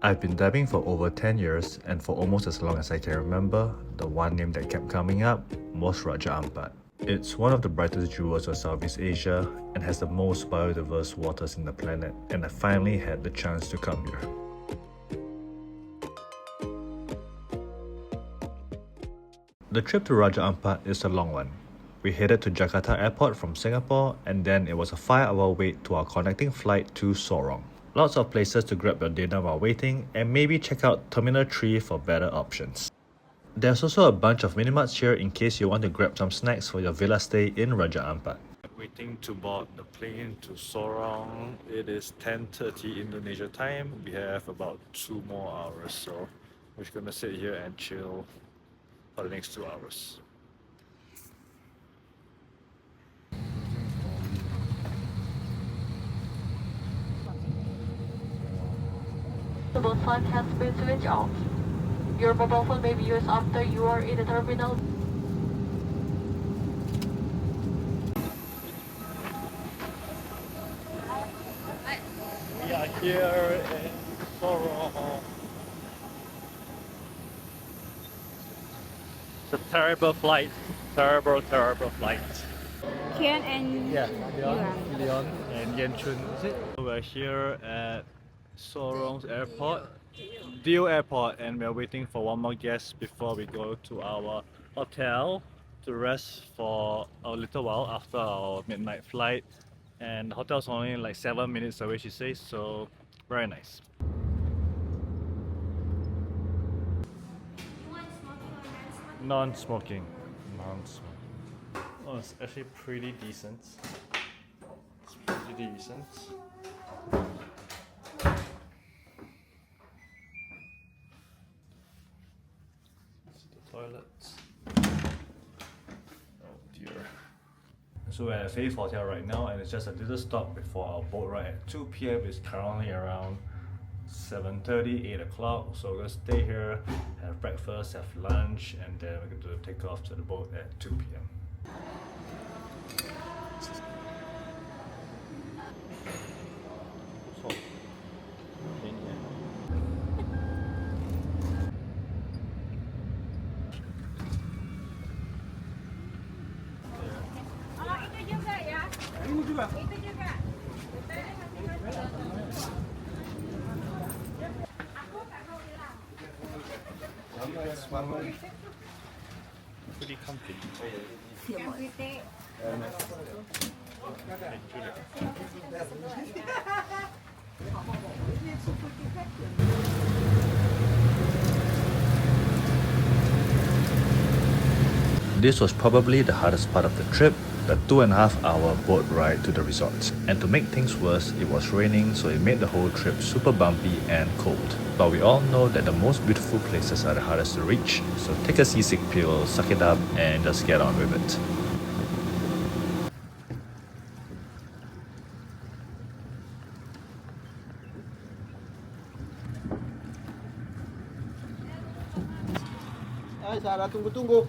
I've been diving for over 10 years, and for almost as long as I can remember, the one name that kept coming up was Raja Ampat. It's one of the brightest jewels of Southeast Asia and has the most biodiverse waters in the planet, and I finally had the chance to come here. The trip to Raja Ampat is a long one. We headed to Jakarta airport from Singapore, and then it was a 5-hour wait to our connecting flight to Sorong. Lots of places to grab your dinner while waiting, and maybe check out Terminal 3 for better options. There's also a bunch of mini-marts here in case you want to grab some snacks for your villa stay in Raja Ampat. Waiting to board the plane to Sorong. It is 10:30 Indonesia time. We have about 2 more hours, so we're just gonna sit here and chill for the next 2 hours. The mobile phone has been switched off. Your mobile phone may be used after you are in the terminal. We are here in Sorong. It's a terrible flight. Terrible flight. Kian and Leon and Yanchun, is it? We're here at Sorong's airport, Dio Airport, and we're waiting for one more guest before we go to our hotel to rest for a little while after our midnight flight. And the hotel's only like 7 minutes away, she says, so very nice. Non-smoking. Oh, it's actually pretty decent. It's pretty decent. Toilets. Oh dear. So we're at Fave Hotel right now, and it's just a little stop before our boat ride at 2 p.m. It's currently around 7:30, 8 o'clock. So we're gonna stay here, have breakfast, have lunch, and then we're going to take off to the boat at 2 p.m. Pretty comfy. This was probably the hardest part of the trip, the 2.5-hour boat ride to the resort. And to make things worse, it was raining, so it made the whole trip super bumpy and cold. But we all know that the most beautiful places are the hardest to reach, so take a seasick pill, suck it up, and just get on with it. Sarah, tunggu. Tunggu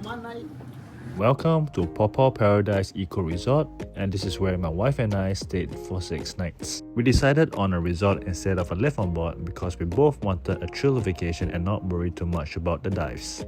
mana? Welcome to Papua Paradise Eco Resort, and this is where my wife and I stayed for 6 nights. We decided on a resort instead of a lift on board because we both wanted a chill vacation and not worry too much about the dives.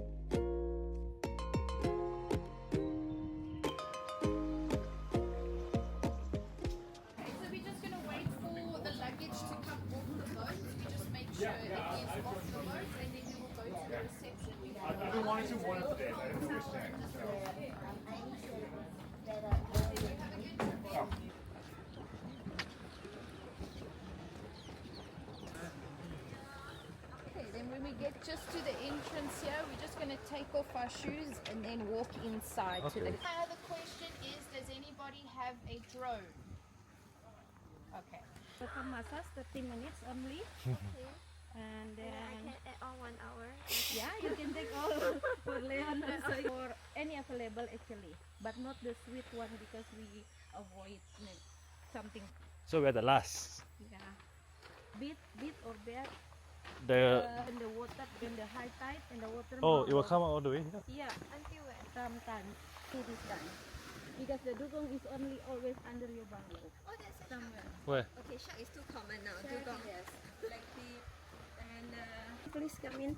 Get just to the entrance here, we're just going to take off our shoes and then walk inside to the... My other question is, does anybody have a drone? Okay. So for massage 30 minutes only. Okay. And then I can add on 1 hour. yeah, you can take all for Leon also for any available actually, but not the sweet one because we avoid something. So we're the last. Yeah. Beat or bad. In the water, in the high tide, in the water. Oh, it will come out all the way? Yeah, Until when? sometimes. See this time. because the dugong is only always under your bungalow. Oh, that's Somewhere. Where? Okay, shark is too common now. Dugong. Yes. Like the and please come in.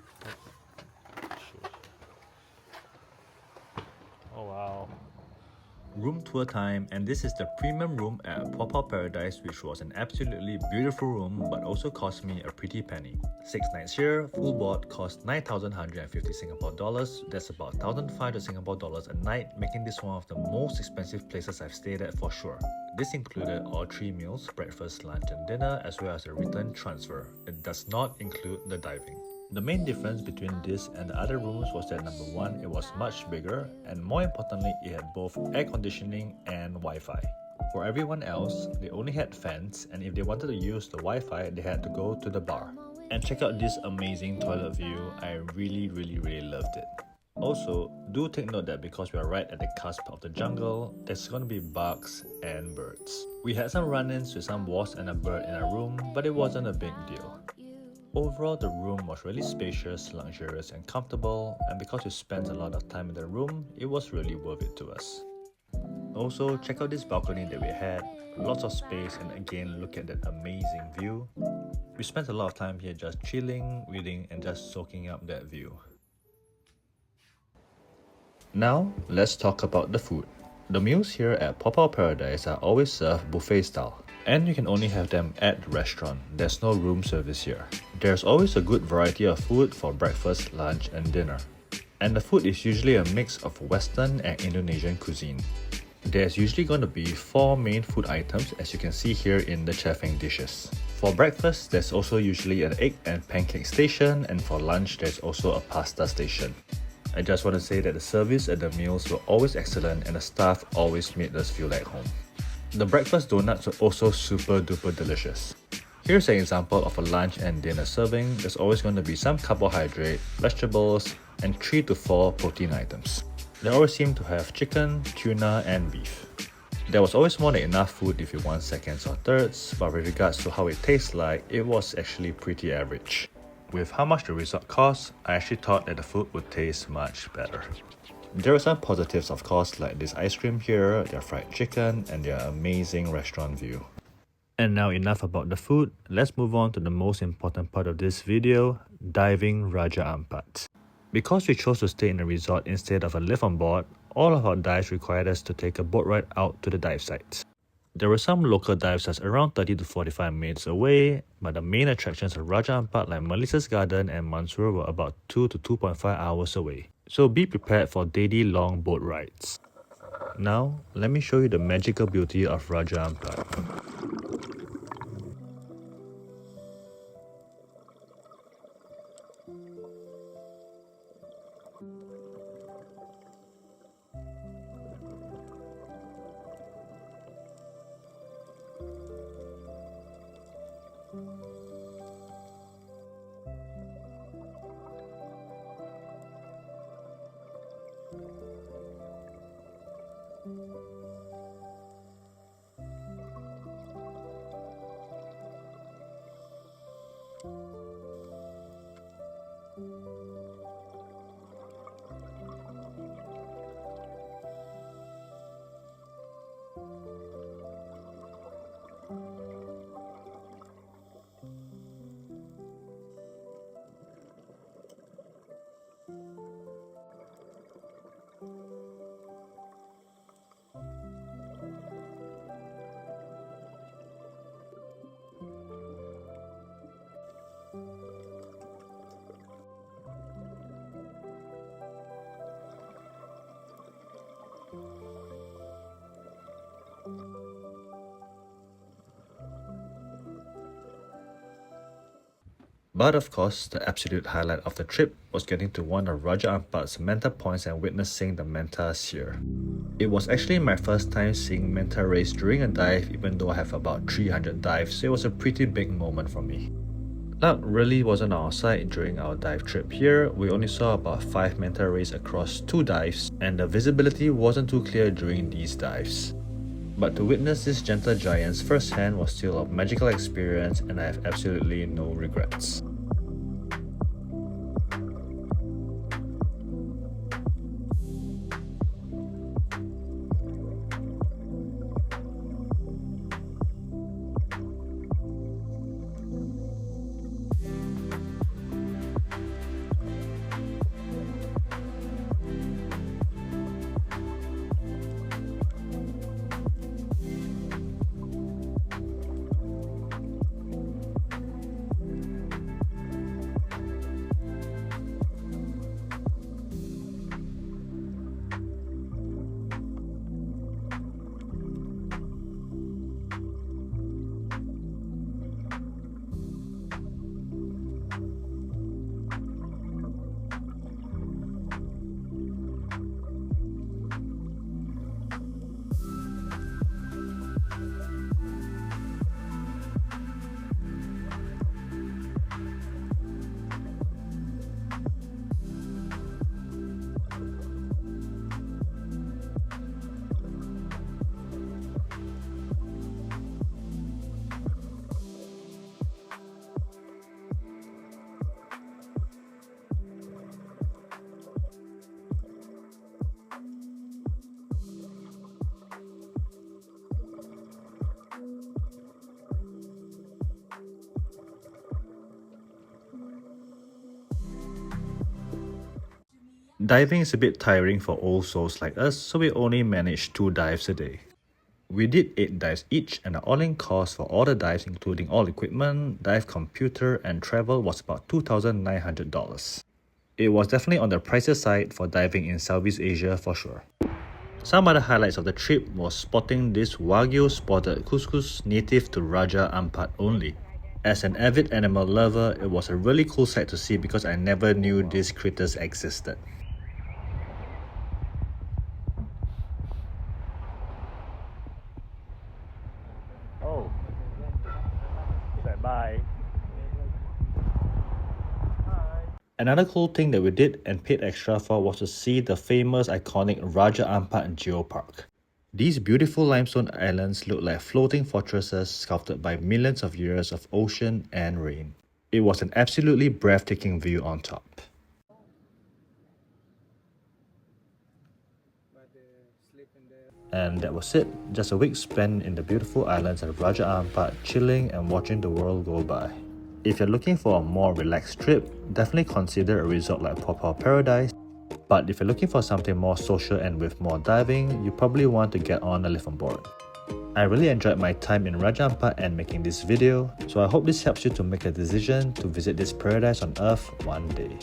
Oh wow. Room tour time, and this is the premium room at Papua Paradise, which was an absolutely beautiful room but also cost me a pretty penny. 6 nights here, full board cost 9,150 Singapore dollars. That's about 1,500 Singapore dollars a night, making this one of the most expensive places I've stayed at for sure. This included all 3 meals, breakfast, lunch and dinner, as well as a return transfer. It does not include the diving. The main difference between this and the other rooms was that number 1, it was much bigger, and more importantly, it had both air conditioning and Wi-Fi. For everyone else, they only had fans, and if they wanted to use the Wi-Fi, they had to go to the bar. And check out this amazing toilet view. I really loved it. Also, do take note that because we are right at the cusp of the jungle, there's going to be bugs and birds. We had some run-ins with some wasps and a bird in our room, but it wasn't a big deal. Overall, the room was really spacious, luxurious and comfortable, and because we spent a lot of time in the room, it was really worth it to us. Also, check out this balcony that we had, lots of space, and again, look at that amazing view. We spent a lot of time here just chilling, reading and just soaking up that view. Now, let's talk about the food. The meals here at Papua Paradise are always served buffet style, and you can only have them at the restaurant. There's no room service here. There's always a good variety of food for breakfast, lunch and dinner. And the food is usually a mix of Western and Indonesian cuisine. There's usually going to be 4 main food items, as you can see here in the chafing dishes. For breakfast, there's also usually an egg and pancake station, and for lunch, there's also a pasta station. I just want to say that the service and the meals were always excellent, and the staff always made us feel like home. The breakfast donuts were also super duper delicious. Here's an example of a lunch and dinner serving. There's always going to be some carbohydrate, vegetables, and 3 to 4 protein items. They always seem to have chicken, tuna, and beef. There was always more than enough food if you want seconds or thirds, but with regards to how it tastes like, it was actually pretty average. With how much the resort cost, I actually thought that the food would taste much better. There are some positives of course, like this ice cream here, their fried chicken, and their amazing restaurant view. And now enough about the food, let's move on to the most important part of this video, diving Raja Ampat. Because we chose to stay in a resort instead of a live on board, all of our dives required us to take a boat ride out to the dive sites. There were some local dives that's around 30 to 45 minutes away, but the main attractions of Raja Ampat like Melissa's Garden and Mansour were about 2 to 2.5 hours away. So be prepared for daily long boat rides. Now, let me show you the magical beauty of Raja Ampat. But of course, the absolute highlight of the trip was getting to one of Raja Ampat's manta points and witnessing the mantas here. It was actually my first time seeing manta rays during a dive, even though I have about 300 dives, so it was a pretty big moment for me. Luck really wasn't on our side during our dive trip here. We only saw about 5 manta rays across 2 dives, and the visibility wasn't too clear during these dives. But to witness these gentle giants firsthand was still a magical experience, and I have absolutely no regrets. Diving is a bit tiring for old souls like us, so we only managed 2 dives a day. We did 8 dives each, and the all-in cost for all the dives, including all equipment, dive computer, and travel, was about $2,900. It was definitely on the pricier side for diving in Southeast Asia for sure. Some other highlights of the trip was spotting this Wagyu spotted couscous native to Raja Ampat only. As an avid animal lover, it was a really cool sight to see because I never knew these critters existed. Oh, bye. Another cool thing that we did and paid extra for was to see the famous iconic Raja Ampat Geopark. These beautiful limestone islands look like floating fortresses sculpted by millions of years of ocean and rain. It was an absolutely breathtaking view on top. And that was it, just a week spent in the beautiful islands of Raja Ampat, chilling and watching the world go by. If you're looking for a more relaxed trip, definitely consider a resort like Papua Paradise. But if you're looking for something more social and with more diving, you probably want to get on a live on board. I really enjoyed my time in Raja Ampat and making this video, so I hope this helps you to make a decision to visit this paradise on earth one day.